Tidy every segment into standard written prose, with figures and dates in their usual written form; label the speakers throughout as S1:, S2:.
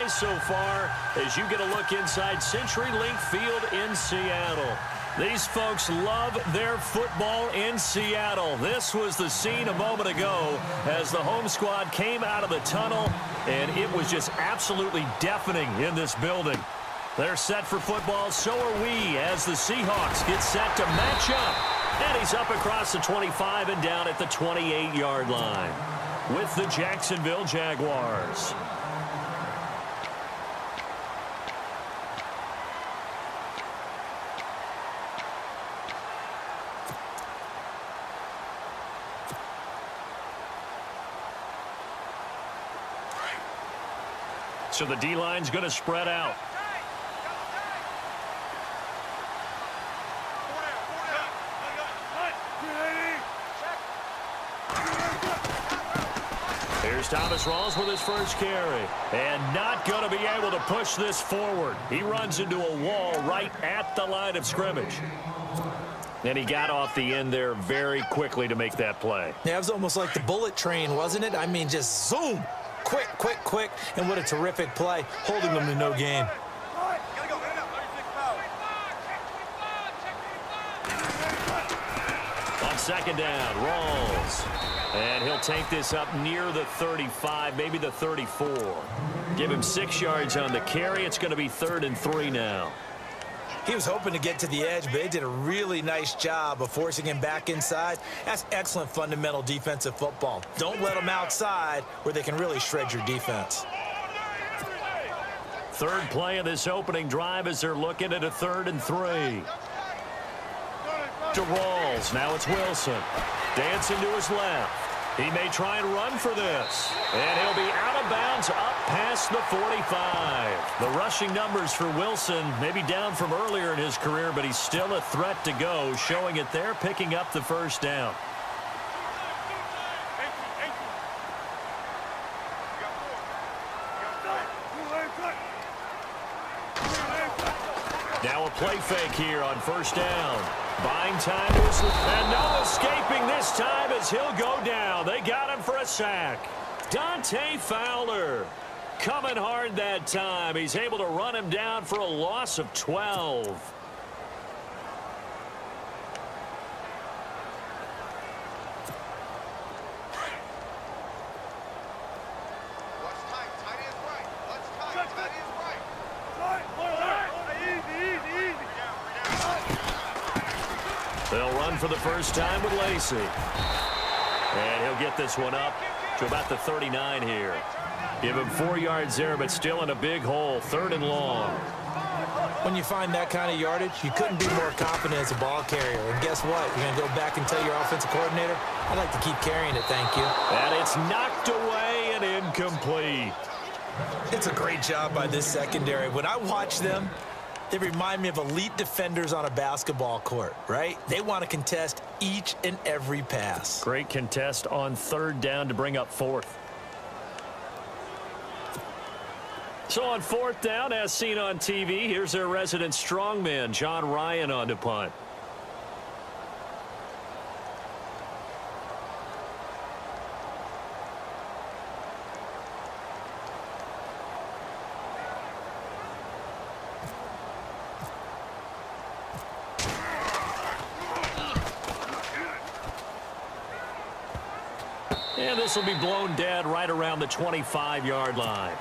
S1: day so far as you get a look inside CenturyLink Field in Seattle. These folks love their football in Seattle. This was the scene a moment ago as the home squad came out of the tunnel, and it was just absolutely deafening in this building. They're set for football, so are we, as the Seahawks get set to match up. And he's up across the 25 and down at the 28-yard line with the Jacksonville Jaguars. So the D-line's going to spread out. Here's Thomas Rawls with his first carry. And not going to be able to push this forward. He runs into a wall right at the line of scrimmage. And he got off the end there very quickly to make that play.
S2: Yeah, it was almost like the bullet train, wasn't it? I mean, just zoom. Quick, quick, quick. And what a terrific play, holding them to no gain.
S1: On second down, Rawls. And he'll take this up near the 35, maybe the 34. Give him 6 yards on the carry. It's going to be 3rd and 3 now.
S2: He was hoping to get to the edge, but they did a really nice job of forcing him back inside. That's excellent fundamental defensive football. Don't let them outside where they can really shred your defense.
S1: Third play of this opening drive as they're looking at a 3rd and 3. To Rawls. Now it's Wilson. Dancing to his left. He may try and run for this. And he'll be out of bounds up past the 45. The rushing numbers for Wilson may be down from earlier in his career, but he's still a threat to go, showing it there, picking up the first down. Now a play fake here on first down. Buying time to his left. And no escaping this time as he'll go down. They got him for a sack. Dante Fowler coming hard that time. He's able to run him down for a loss of 12. They'll run for the first time with Lacey. And he'll get this one up to about the 39 here. Give him 4 yards there, but still in a big hole. 3rd and long.
S2: When you find that kind of yardage, you couldn't be more confident as a ball carrier. And guess what? You're going to go back and tell your offensive coordinator, I'd like to keep carrying it, thank you.
S1: And it's knocked away and incomplete.
S2: It's a great job by this secondary. When I watch them, they remind me of elite defenders on a basketball court, right? They want to contest each and every pass.
S1: Great contest on 3rd down to bring up 4th. So on 4th down, as seen on TV, here's their resident strongman, John Ryan, on to punt. And this will be blown dead right around the 25-yard line.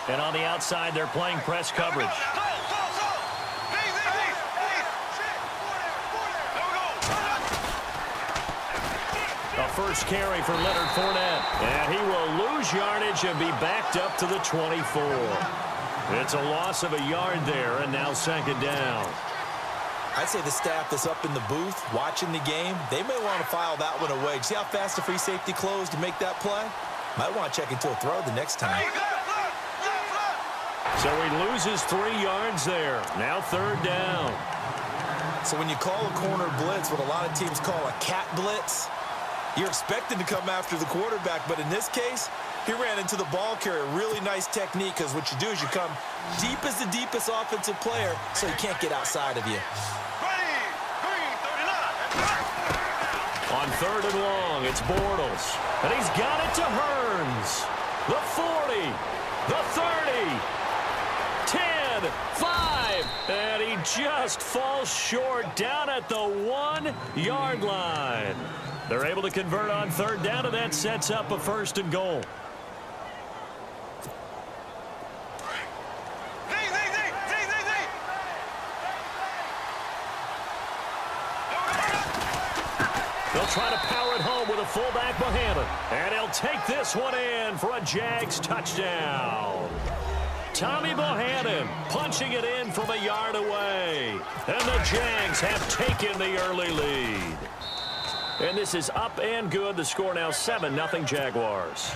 S1: And on the outside, they're playing press coverage. A first carry for Leonard Fournette. And he will lose yardage and be backed up to the 24. It's a loss of a yard there, and now 2nd down.
S2: I'd say the staff that's up in the booth watching the game, they may want to file that one away. See how fast the free safety closed to make that play? Might want to check into a throw the next time.
S1: So he loses 3 yards there. Now 3rd down.
S2: So when you call a corner blitz, what a lot of teams call a cat blitz, you're expecting to come after the quarterback, but in this case, He ran into the ball carrier. Really nice technique, because what you do is you come deep as the deepest offensive player, so he can't get outside of you.
S1: On 3rd and long, it's Bortles. And he's got it to Hearns. The 40, the 30, 10, 5. And he just falls short down at the 1-yard line. They're able to convert on 3rd down, and that sets up a 1st and goal. They'll try to power it home with a fullback Bohannon. And he'll take this one in for a Jags touchdown. Tommy Bohannon punching it in from a yard away. And the Jags have taken the early lead. And this is up and good. The score now 7-0 Jaguars.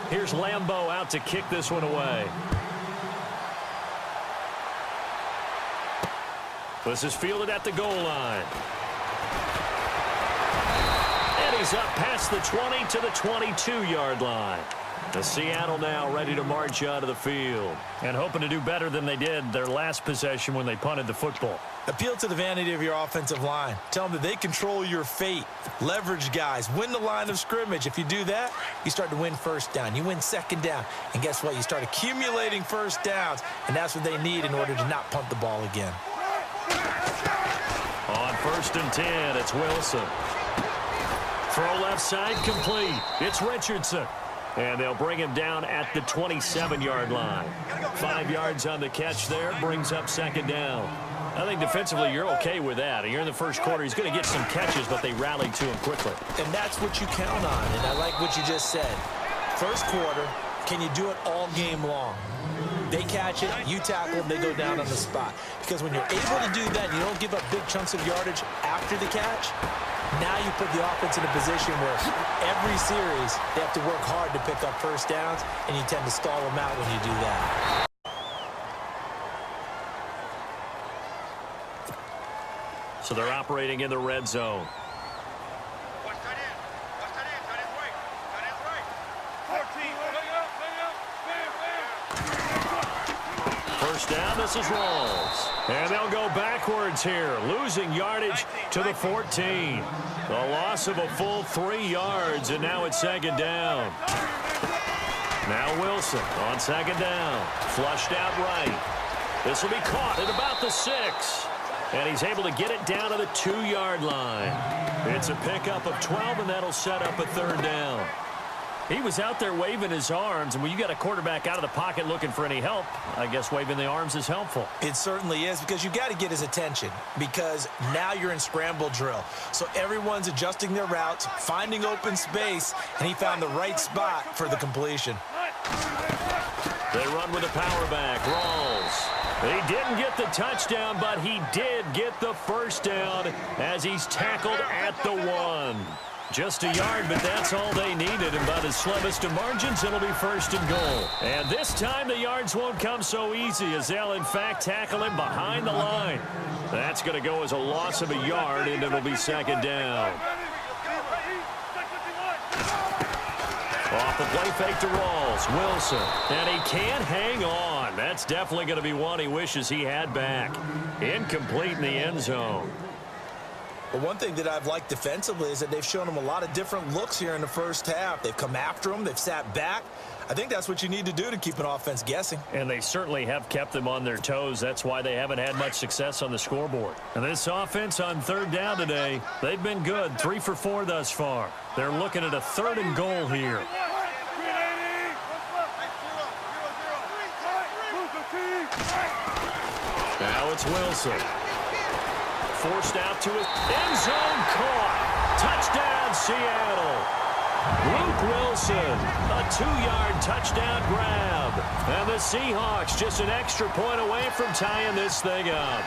S1: Here's Lambeau out to kick this one away. This is fielded at the goal line. And he's up past the 20 to the 22-yard line. The Seattle now ready to march out of the field and hoping to do better than they did their last possession when they punted the football.
S2: Appeal to the vanity of your offensive line. Tell them that they control your fate. Leverage guys. Win the line of scrimmage. If you do that, you start to win 1st down. You win 2nd down. And guess what? You start accumulating 1st downs. And that's what they need in order to not punt the ball again.
S1: On 1st and 10, it's Wilson. Throw left side complete. It's Richardson. And they'll bring him down at the 27-yard line. 5 yards on the catch there. Brings up 2nd down. I think defensively you're okay with that. You're in the 1st quarter. He's going to get some catches, but they rallied to him quickly.
S2: And that's what you count on. And I like what you just said. 1st quarter, can you do it all game long? They catch it, you tackle them, they go down on the spot. Because when you're able to do that, you don't give up big chunks of yardage after the catch. Now you put the offense in a position where every series they have to work hard to pick up 1st downs, and you tend to stall them out when you do that.
S1: So they're operating in the red zone. First down, this is Rawls. And they'll go backwards here, losing yardage to the 14. A loss of a full 3 yards, and now it's 2nd down. Now Wilson on 2nd down. Flushed out right. This will be caught at about the 6. And he's able to get it down to the 2-yard line. It's a pickup of 12, and that'll set up a 3rd down. He was out there waving his arms, and when you got a quarterback out of the pocket looking for any help, I guess waving the arms is helpful.
S2: It certainly is, because you got to get his attention, because now you're in scramble drill. So everyone's adjusting their routes, finding open space, and he found the right spot for the completion.
S1: They run with a power back. Rawls. He didn't get the touchdown, but he did get the 1st down as he's tackled at the 1. Just a yard, but that's all they needed. And by the slimmest of margins, it'll be 1st and goal. And this time the yards won't come so easy, as they'll, in fact, tackle him behind the line. That's going to go as a loss of a yard, and it'll be 2nd down. Off the play fake to Rawls. Wilson. And he can't hang on. That's definitely going to be one he wishes he had back. Incomplete in the end zone.
S2: But one thing that I've liked defensively is that they've shown him a lot of different looks here in the 1st half. They've come after him. They've sat back. I think that's what you need to do to keep an offense guessing.
S1: And they certainly have kept them on their toes. That's why they haven't had much success on the scoreboard. And this offense on 3rd down today, they've been good. 3 for 4 thus far. They're looking at a 3rd and goal here. Now it's Wilson. Forced out to his end zone, caught. Touchdown, Seattle. Luke Wilson, a 2-yard touchdown grab. And the Seahawks just an extra point away from tying this thing up.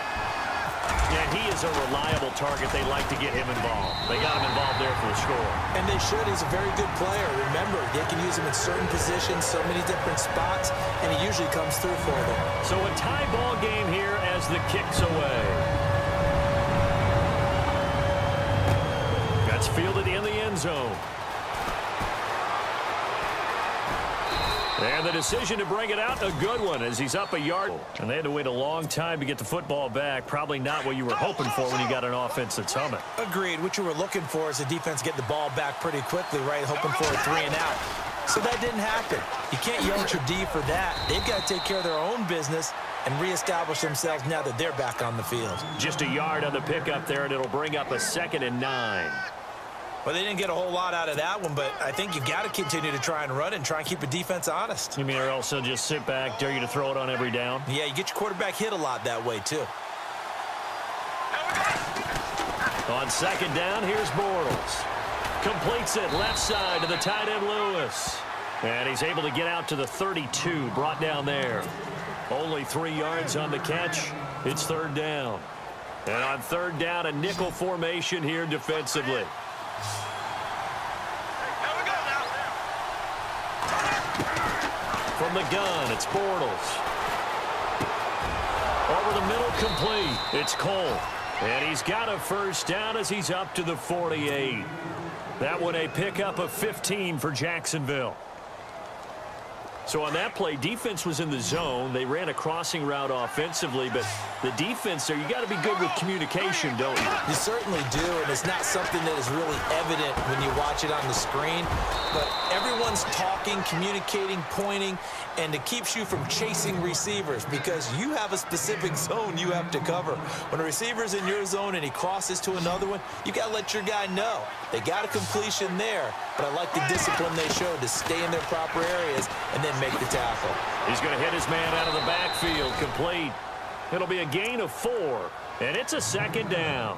S1: And he is a reliable target. They like to get him involved. They got him involved there for the score.
S2: And they should. He's a very good player. Remember, they can use him in certain positions, so many different spots, and he usually comes through for them.
S1: So a tie ball game here as the kick's away. That's fielded in the end zone. And the decision to bring it out, a good one, as he's up a yard. And they had to wait a long time to get the football back. Probably not what you were hoping for when you got an offense that's humming.
S2: Agreed. What you were looking for is the defense get the ball back pretty quickly, right? Hoping for a 3 and out. So that didn't happen. You can't yell at your D for that. They've got to take care of their own business and reestablish themselves now that they're back on the field.
S1: Just a yard on the pickup there, and it'll bring up a 2nd and 9.
S2: Well, they didn't get a whole lot out of that one, but I think you've got to continue to try and run and try and keep the defense honest.
S1: You mean or else they'll just sit back, dare you to throw it on every down?
S2: Yeah, you get your quarterback hit a lot that way, too.
S1: On 2nd down, here's Bortles. Completes it left side to the tight end Lewis. And he's able to get out to the 32, brought down there. Only 3 yards on the catch. It's 3rd down. And on 3rd down, a nickel formation here defensively. From the gun, it's Bortles. Over the middle, complete. It's Cole. And he's got a 1st down as he's up to the 48. That one a pickup of 15 for Jacksonville. So on that play, defense was in the zone. They ran a crossing route offensively, but the defense there, you got to be good with communication, don't you?
S2: You certainly do, and it's not something that is really evident when you watch it on the screen. But everyone's talking, communicating, pointing, and it keeps you from chasing receivers because you have a specific zone you have to cover. When a receiver's in your zone and he crosses to another one, you got to let your guy know. They got a completion there, but I like the discipline they showed to stay in their proper areas and then make the tackle.
S1: He's going to hit his man out of the backfield, complete. It'll be a gain of 4, and it's a 2nd down.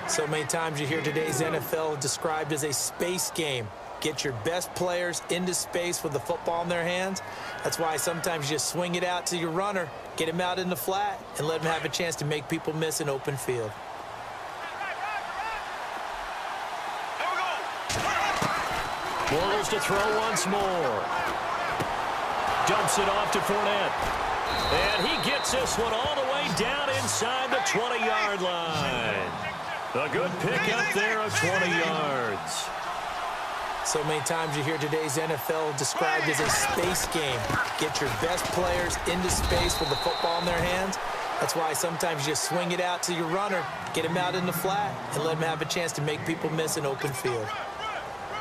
S2: So many times you hear today's NFL described as a space game. Get your best players into space with the football in their hands. That's why sometimes you just swing it out to your runner, get him out in the flat, and let him have a chance to make people miss an open field.
S1: Bortles to throw once more. Dumps it off to Fournette. And he gets this one all the way down inside the 20-yard line. A good pickup there of 20 yards.
S2: So many times you hear today's NFL described as a space game. Get your best players into space with the football in their hands. That's why sometimes you just swing it out to your runner, get him out in the flat, and let him have a chance to make people miss an open field.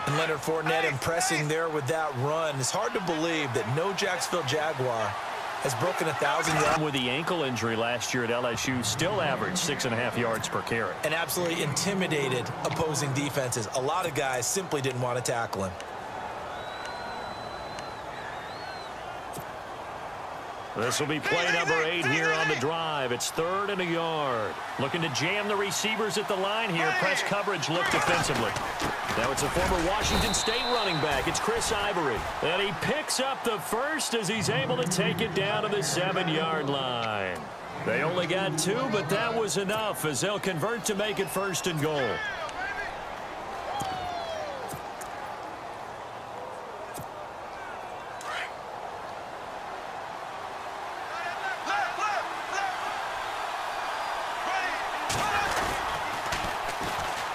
S2: And Leonard Fournette impressing there with that run. It's hard to believe that no Jacksonville Jaguar has broken 1,000 yards.
S1: With the ankle injury last year at LSU, still averaged 6.5 yards per carry.
S2: And absolutely intimidated opposing defenses. A lot of guys simply didn't want to tackle him.
S1: This will be play number 8 here on the drive. It's 3rd and a yard. Looking to jam the receivers at the line here. Press coverage look defensively. Now it's a former Washington State running back. It's Chris Ivory. And he picks up the 1st as he's able to take it down to the 7-yard line. They only got 2, but that was enough as they'll convert to make it 1st and goal.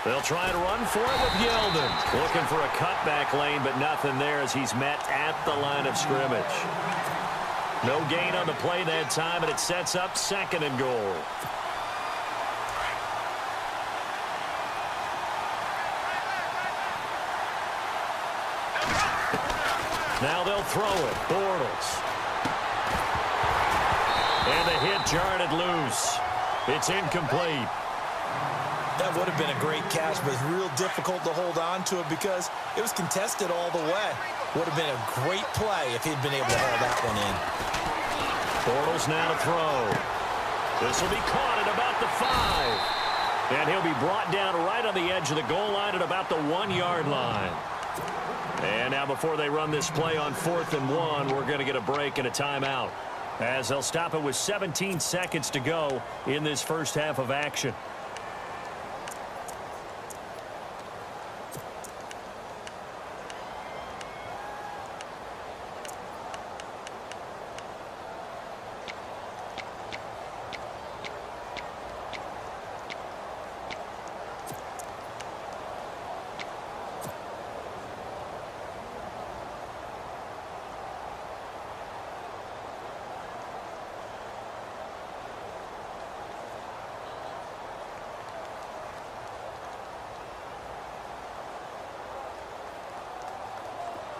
S1: They'll try and run for it with Yeldon. Looking for a cutback lane, but nothing there as he's met at the line of scrimmage. No gain on the play that time, and it sets up 2nd and goal. Now they'll throw it. Bortles. And the hit jarred it loose. It's incomplete.
S2: That would have been a great catch, but it's real difficult to hold on to it because it was contested all the way. Would have been a great play if he'd been able to haul that one in.
S1: Bortles now to throw. This will be caught at about the 5. And he'll be brought down right on the edge of the goal line at about the 1-yard line. And now before they run this play on 4th and 1, we're going to get a break and a timeout. as they'll stop it with 17 seconds to go in this first half of action.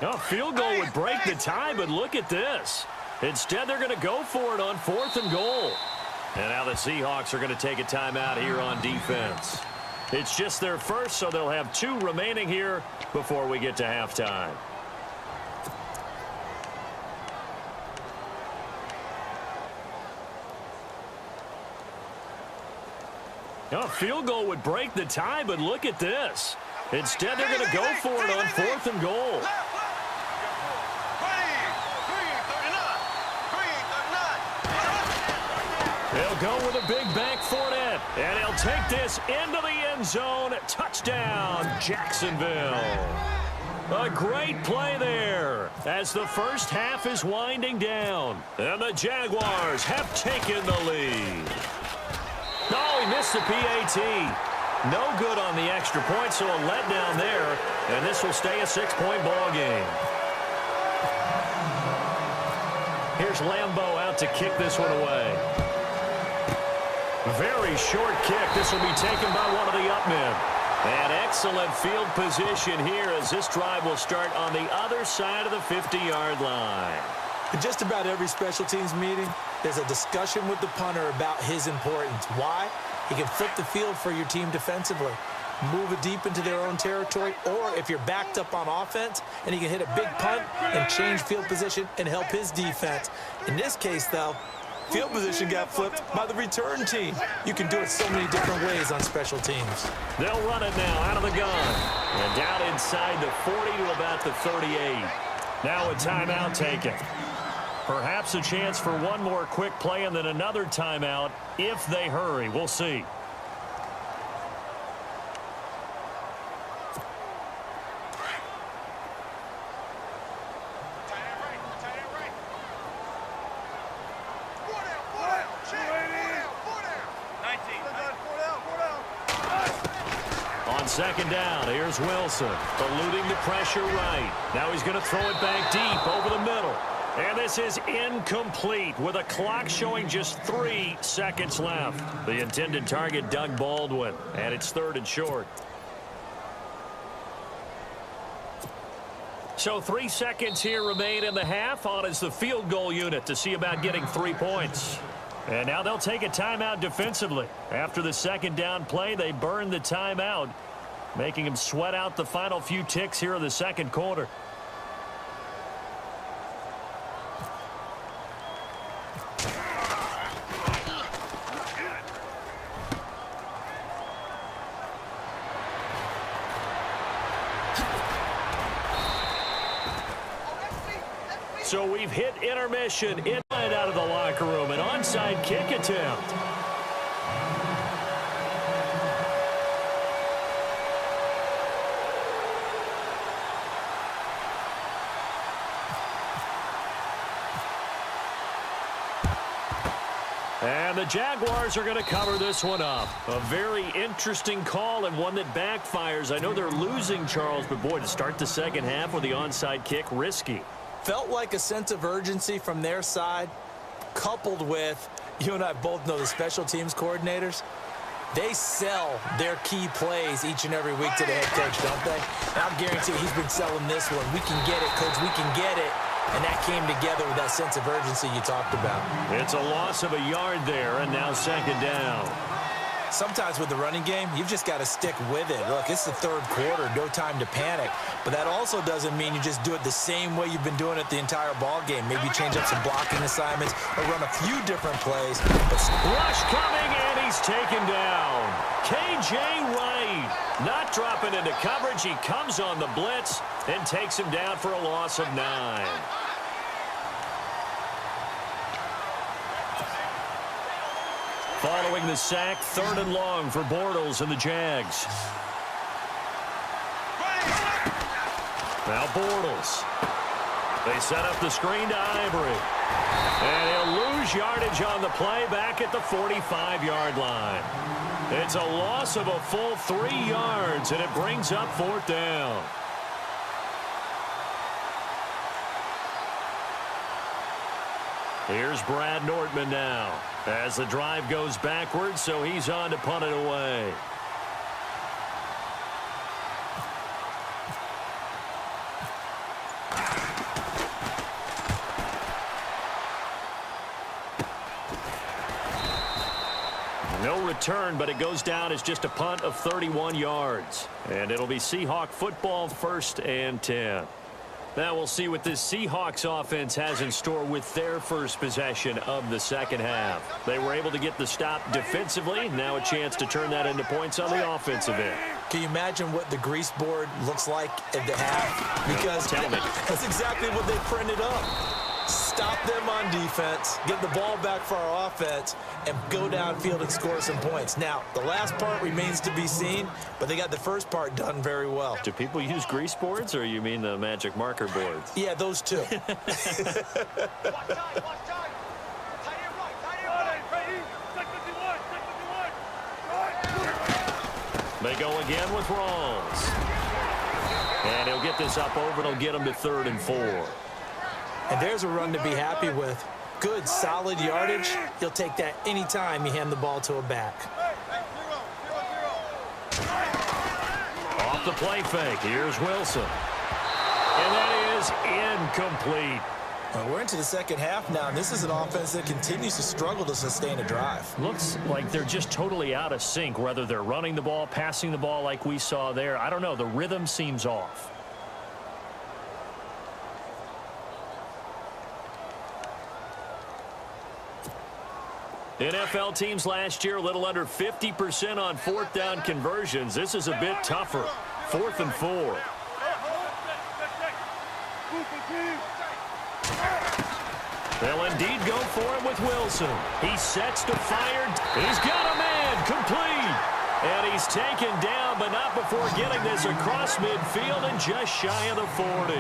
S1: A field goal would break the tie, but look at this. Instead, they're going to go for it on 4th and goal. And now the Seahawks are going to take a timeout here on defense. It's just their first, so they'll have 2 remaining here before we get to halftime. A field goal would break the tie, but look at this. Instead, they're going to go for it on 4th and goal. They'll go with a big bank for it, and he'll take this into the end zone. Touchdown, Jacksonville. A great play there as the first half is winding down, and the Jaguars have taken the lead. Oh, he missed the PAT. No good on the extra point, so a letdown there, and this will stay a 6-point ball game. Here's Lambeau out to kick this one away. Very short kick. This will be taken by one of the upmen. An excellent field position here as this drive will start on the other side of the 50-yard line.
S2: In just about every special teams meeting, there's a discussion with the punter about his importance. Why? He can flip the field for your team defensively, move it deep into their own territory, or if you're backed up on offense, and he can hit a big punt and change field position and help his defense. In this case, though, field position got flipped by the return team. You can do it so many different ways on special teams.
S1: They'll run it now out of the gun. And down inside the 40 to about the 38. Now a timeout taken. Perhaps a chance for one more quick play and then another timeout if they hurry. We'll see. On second down, here's Wilson, eluding the pressure right. Now he's going to throw it back deep over the middle. And this is incomplete with a clock showing just 3 seconds left. The intended target, Doug Baldwin, and it's 3rd and short. So 3 seconds here remain in the half. On is the field goal unit to see about getting 3 points. And now they'll take a timeout defensively. After the second down play, they burn the timeout, making them sweat out the final few ticks here in the second quarter. So we've hit intermission in and out of the locker room. An onside kick attempt. And the Jaguars are going to cover this one up. A very interesting call and one that backfires. I know they're losing, Charles, but boy, to start the second half with the onside kick, risky.
S2: Felt like a sense of urgency from their side, coupled with, you and I both know the special teams coordinators, they sell their key plays each and every week to the head coach, don't they? And I'm guaranteeing he's been selling this one. We can get it, coach, we can get it. And that came together with that sense of urgency you talked about.
S1: It's a loss of a yard there, and now second down.
S2: Sometimes with the running game, you've just got to stick with it. Look, it's the third quarter, no time to panic. But that also doesn't mean you just do it the same way you've been doing it the entire ball game. Maybe change up some blocking assignments or run a few different plays.
S1: Rush coming, and he's taken down. K.J. Wright not dropping into coverage. He comes on the blitz and takes him down for a loss of 9. following the sack. 3rd and long for Bortles and the Jags. Now Bortles. They set up the screen to Ivory. And he'll lose yardage on the play back at the 45-yard line. It's a loss of a full 3 yards, and it brings up 4th down. Here's Brad Nortman now as the drive goes backwards, so he's on to punt it away. No return, but it goes down as just a punt of 31 yards. And it'll be Seahawk football, 1st and 10. Now we'll see what this Seahawks offense has in store with their first possession of the second half. They were able to get the stop defensively. Now a chance to turn that into points on the offensive end.
S2: Can you imagine what the grease board looks like at the half? Because that's exactly what they printed up. Stop them on defense, get the ball back for our offense, and go downfield and score some points. Now, the last part remains to be seen, but they got the first part done very well.
S1: Do people use grease boards, or you mean the magic marker boards?
S2: Yeah, those two.
S1: They go again with Rawls. And he'll get this up over, and he'll get him to 3rd and 4.
S2: And there's a run to be happy with. Good, solid yardage. He'll take that anytime you hand the ball to a back.
S1: Off the play fake. Here's Wilson. And that is incomplete.
S2: Well, we're into the second half now, and this is an offense that continues to struggle to sustain a drive.
S1: Looks like they're just totally out of sync, whether they're running the ball, passing the ball like we saw there. I don't know. The rhythm seems off. NFL teams last year a little under 50% on 4th down conversions. This is a bit tougher. 4th and 4. They'll indeed go for it with Wilson. He sets to fire. He's got a man complete. And he's taken down, but not before getting this across midfield and just shy of the 40.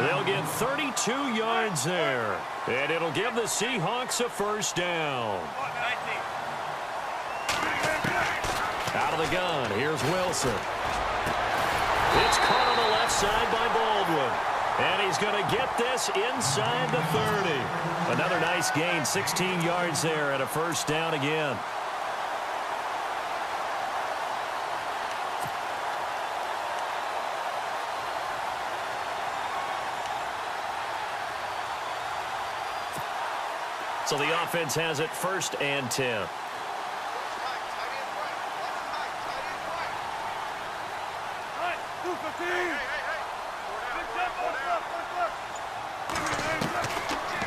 S1: They'll get 32 yards there. And it'll give the Seahawks a 1st down. Out of the gun, here's Wilson. It's caught on the left side by Baldwin. And he's going to get this inside the 30. Another nice gain, 16 yards there and a 1st down again. So the offense has it 1st and 10.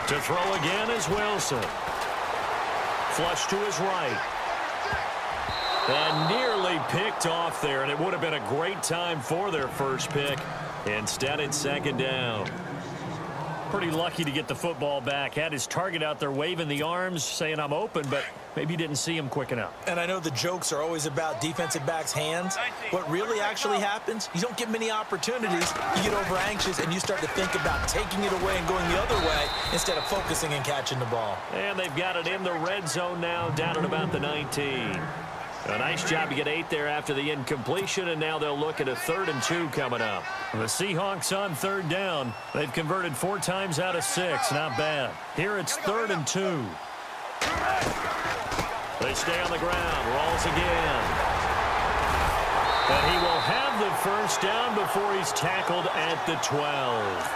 S1: To throw again is Wilson. Flush to his right. And nearly picked off there, and it would have been a great time for their first pick. Instead, it's 2nd down. Pretty lucky to get the football back. Had his target out there waving the arms, saying I'm open, but maybe didn't see him quick enough.
S2: And I know the jokes are always about defensive backs' hands. What really actually happens, you don't get many opportunities. You get over anxious, and you start to think about taking it away and going the other way instead of focusing and catching the ball.
S1: And they've got it in the red zone now, down at about the 19. A nice job to get 8 there after the incompletion, and now they'll look at a 3rd and 2 coming up. The Seahawks on 3rd down. They've converted 4 times out of 6. Not bad. Here it's 3rd and 2. They stay on the ground. Rawls again. And he will have the 1st down before he's tackled at the 12.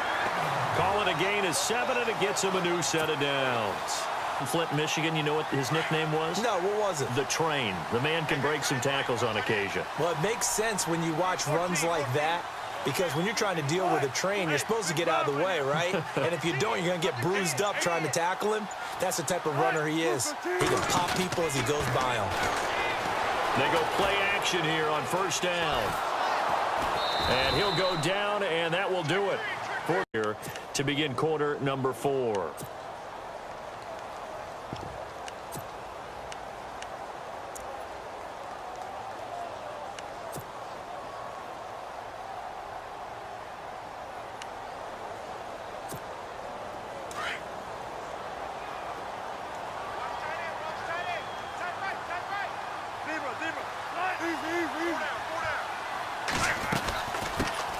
S1: Call it a gain of 7, and it gets him a new set of downs. Flint, Michigan, you know what his nickname was?
S2: No, what was it?
S1: The Train. The man can break some tackles on occasion.
S2: Well, it makes sense when you watch runs like that, because when you're trying to deal with a train, you're supposed to get out of the way, right? And if you don't, you're going to get bruised up trying to tackle him. That's the type of runner he is. He can pop people as he goes by them.
S1: They go play action here on 1st down. And he'll go down, and that will do it for here to begin quarter number 4.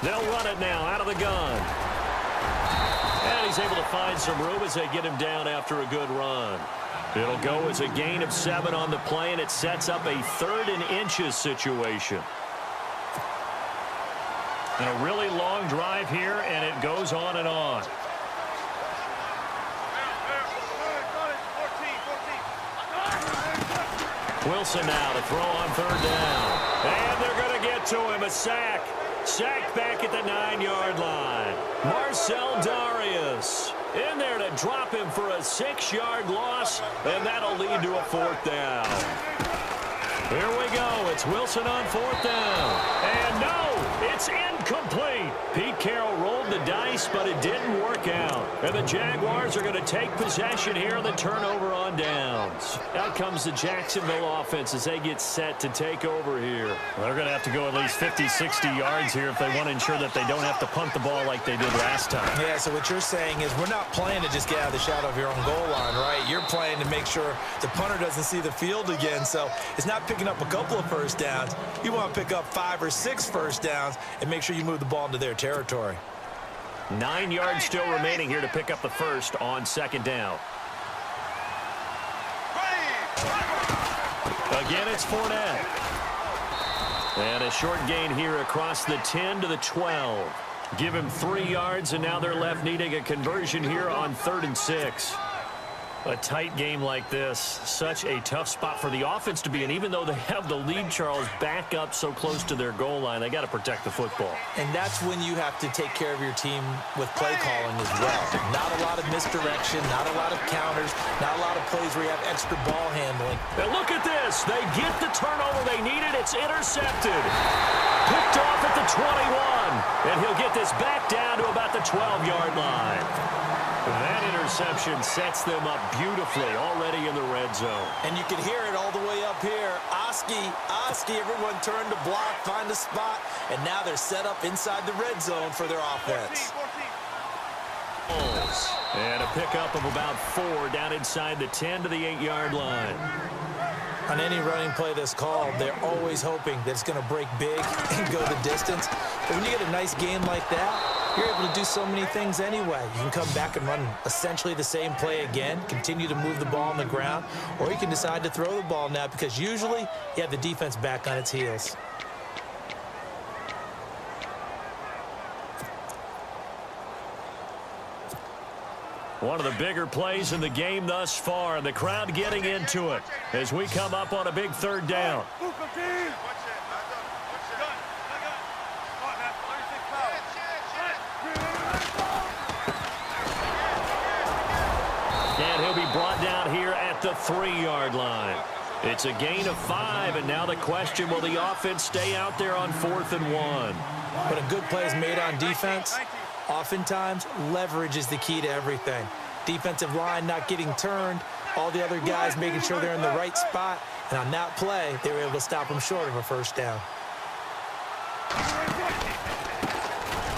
S1: They'll run it now out of the gun. And he's able to find some room as they get him down after a good run. It'll go as a gain of 7 on the play, and it sets up a 3rd and inches situation. And a really long drive here, and it goes on and on. Wilson now to throw on 3rd down. And they're going to get to him. A sack. Sack back at the 9-yard line. Marcel Darius in there to drop him for a 6-yard loss, and that'll lead to a 4th down. Here we go. It's Wilson on 4th down. And no, it's incomplete. Pete Carroll rolled the dice, but it didn't work out. And the Jaguars are going to take possession here on the turnover on downs. Out comes the Jacksonville offense as they get set to take over here.
S3: Well, they're going to have to go at least 50, 60 yards here if they want to ensure that they don't have to punt the ball like they did last time.
S2: Yeah, so what you're saying is we're not playing to just get out of the shadow of your own goal line, right? You're playing to make sure the punter doesn't see the field again. So it's not picking up a couple of first downs. You want to pick up 5 or 6 first downs and make sure you move the ball into their territory.
S1: 9 yards still remaining here to pick up the first on 2nd down. Again, it's Fournette. And a short gain here across the 10 to the 12. Give him 3 yards, and now they're left needing a conversion here on 3rd and 6. A tight game like this, such a tough spot for the offense to be in. Even though they have the lead, Charles, back up so close to their goal line, they got to protect the football.
S2: And that's when you have to take care of your team with play calling as well. Not a lot of misdirection, not a lot of counters, not a lot of plays where you have extra ball handling.
S1: And look at this. They get the turnover they needed. It's intercepted. Picked off at the 21. And he'll get this back down to about the 12-yard line. That interception sets them up beautifully already in the red zone.
S2: And you can hear it all the way up here. Oski, everyone turned to block, find a spot, and now they're set up inside the red zone for their offense.
S1: And a pickup of about 4 down inside the 10 to the 8-yard line.
S2: On any running play that's called, they're always hoping that it's going to break big and go the distance. But when you get a nice game like that, you're able to do so many things anyway. You can come back and run essentially the same play again, continue to move the ball on the ground, or you can decide to throw the ball now because usually you have the defense back on its heels.
S1: One of the bigger plays in the game thus far, and the crowd getting into it as we come up on a big 3rd down. And he'll be brought down here at the 3-yard line. It's a gain of 5, and now the question, will the offense stay out there on 4th and 1?
S2: When a good play is made on defense, oftentimes leverage is the key to everything. Defensive line not getting turned, all the other guys making sure they're in the right spot, and on that play, they were able to stop them short of a first down.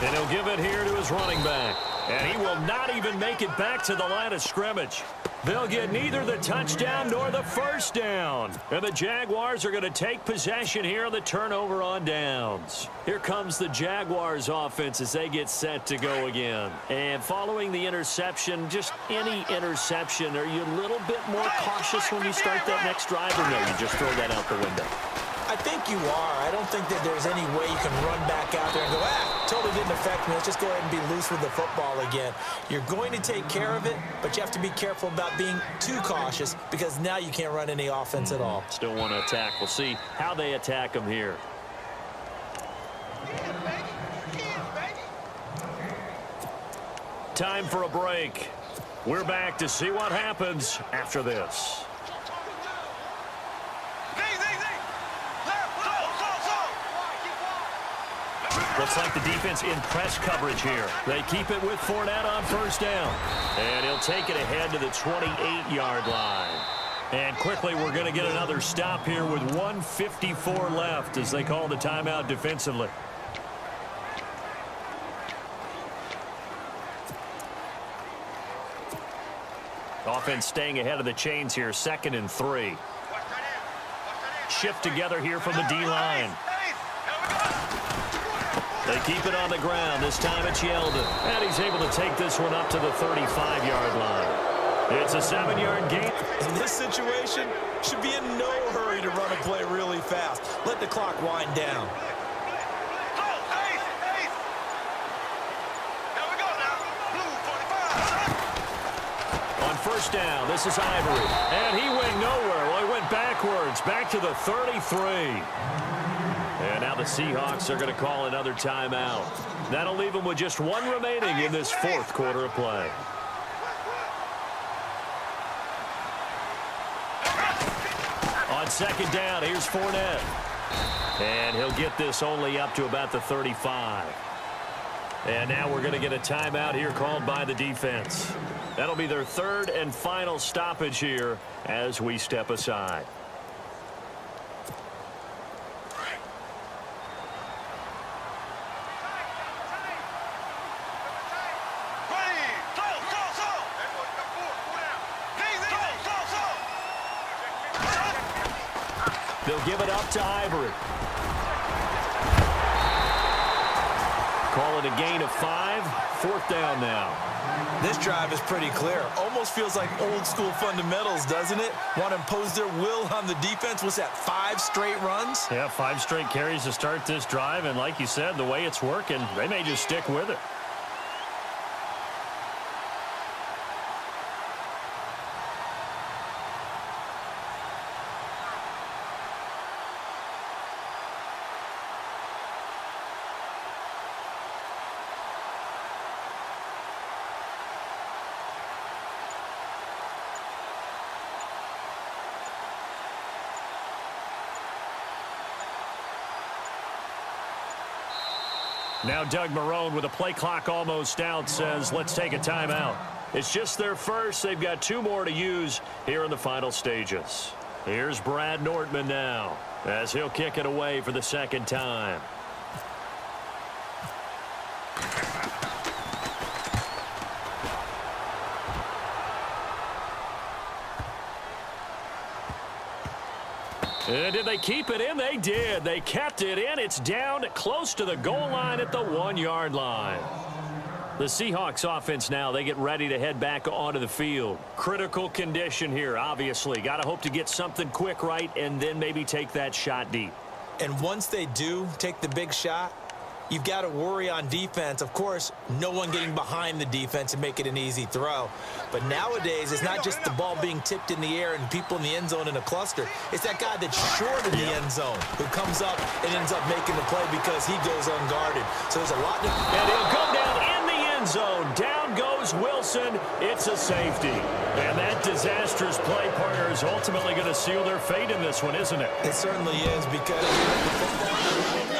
S1: And he'll give it here to his running back. And he will not even make it back to the line of scrimmage. They'll get neither the touchdown nor the first down. And the Jaguars are going to take possession here on the turnover on downs. Here comes the Jaguars offense as they get set to go again. And following the interception, just any interception, are you a little bit more cautious when you start that next drive, or no, you just throw that out the window?
S2: I think you are. I don't think that there's any way you can run back out there and go, totally didn't affect me. Let's just go ahead and be loose with the football again. You're going to take care of it, but you have to be careful about being too cautious because now you can't run any offense at all.
S1: Still want to attack. We'll see how they attack them here. Time for a break. We're back to see what happens after this. Looks like the defense in press coverage here. They keep it with Fournette on first down. And he'll take it ahead to the 28-yard line. And quickly, we're going to get another stop here with 1:54 left as they call the timeout defensively. Offense staying ahead of the chains here, 2nd and 3. Shift together here from the D-line. They keep it on the ground. This time it's Yeldon. And he's able to take this one up to the 35-yard line. It's a 7-yard gain.
S2: In this situation, should be in no hurry to run a play really fast. Let the clock wind down.
S1: On first down, this is Ivory. And he went nowhere. Well, he went backwards, back to the 33. And now the Seahawks are going to call another timeout. That'll leave them with just one remaining in this fourth quarter of play. On second down, here's Fournette. And he'll get this only up to about the 35. And now we're going to get a timeout here called by the defense. That'll be their third and final stoppage here as we step aside. They'll give it up to Ivory. Call it a gain of 5. Fourth down now.
S2: This drive is pretty clear. Almost feels like old school fundamentals, doesn't it? Want to impose their will on the defense. Was that 5 straight runs?
S3: Yeah, 5 straight carries to start this drive. And like you said, the way it's working, they may just stick with it. Now Doug Marrone, with the play clock almost out, says let's take a timeout. It's just their first. They've got 2 more to use here in the final stages. Here's Brad Nortman now as he'll kick it away for the second time. And did they keep it in? They did. They kept it in. It's down close to the goal line at the 1-yard line. The Seahawks offense now, they get ready to head back onto the field. Critical condition here, obviously. Got to hope to get something quick right and then maybe take that shot deep.
S2: And once they do take the big shot, you've got to worry on defense. Of course, no one getting behind the defense and make it an easy throw. But nowadays, it's not just the ball being tipped in the air and people in the end zone in a cluster. It's that guy that's short in the end zone who comes up and ends up making the play because he goes unguarded. So there's a lot to...
S1: And he'll go down in the end zone. Down goes Wilson. It's a safety. And that disastrous play, partner, is ultimately going to seal their fate in this one, isn't it?
S2: It certainly is because...